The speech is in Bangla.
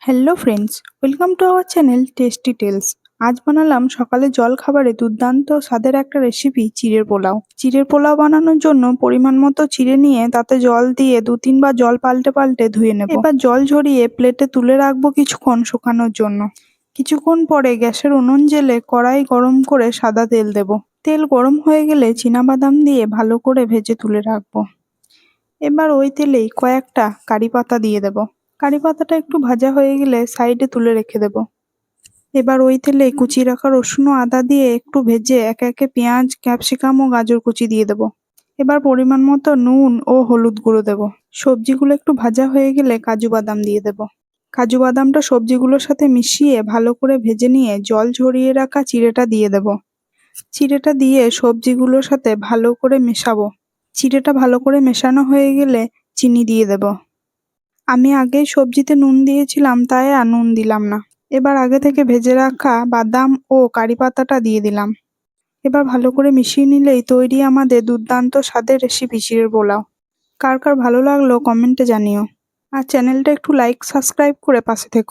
Hello friends, welcome to our channel tasty tales. আজ বানালাম সকালে জল খাবারে দুর্দান্ত স্বাদের একটা রেসিপি, চিড়ের পোলাও। চিড়ের পোলাও বানানোর জন্য পরিমাণ মতো চিড়ে নিয়ে তাতে জল দিয়ে 2-3 বার জল পাল্টে পাল্টে ধুয়ে নেব। এবার জল ঝরিয়ে প্লেটে তুলে রাখবো কিছুক্ষণ শুকানোর জন্য। কিছুক্ষণ পরে গ্যাসের উনুন জ্বেলে কড়াই গরম করে সাদা তেল দেব। তেল গরম হয়ে গেলে চীনাবাদাম দিয়ে ভালো করে ভেজে তুলে রাখবো। এবার ওই তেলেই কয়েকটা কারি পাতা দিয়ে দেব। কারি পাতাটা একটু ভাজা হয়ে গেলে সাইডে তুলে রেখে দেব। এবার ওই তেলে কুচিয়ে রাখা রসুন ও আদা দিয়ে একটু ভেজে একে একে পেঁয়াজ, ক্যাপসিকাম ও গাজর কুচি দিয়ে দেব। এবার পরিমাণ মতো নুন ও হলুদ গুঁড়ো দেব। সবজিগুলো একটু ভাজা হয়ে গেলে কাজু বাদাম দিয়ে দেব। কাজু বাদামটা সবজিগুলোর সাথে মিশিয়ে ভালো করে ভেজে নিয়ে জল ঝরিয়ে রাখা চিড়েটা দিয়ে দেব। চিড়েটা দিয়ে সবজিগুলোর সাথে ভালো করে মেশাবো। চিড়েটা ভালো করে মেশানো হয়ে গেলে চিনি দিয়ে দেব। আমি আগেই সবজিতে নুন দিয়েছিলাম, তাই আর নুন দিলাম না। এবার আগে থেকে ভেজে রাখা বাদাম ও কারি পাতাটা দিয়ে দিলাম। এবার ভালো করে মিশিয়ে নিলেই তৈরি আমাদের দুর্দান্ত স্বাদের রেসিপি চিড়ের পোলাও। কার কার ভালো লাগলো কমেন্টে জানিও। আর চ্যানেলটা একটু লাইক সাবস্ক্রাইব করে পাশে থেকো।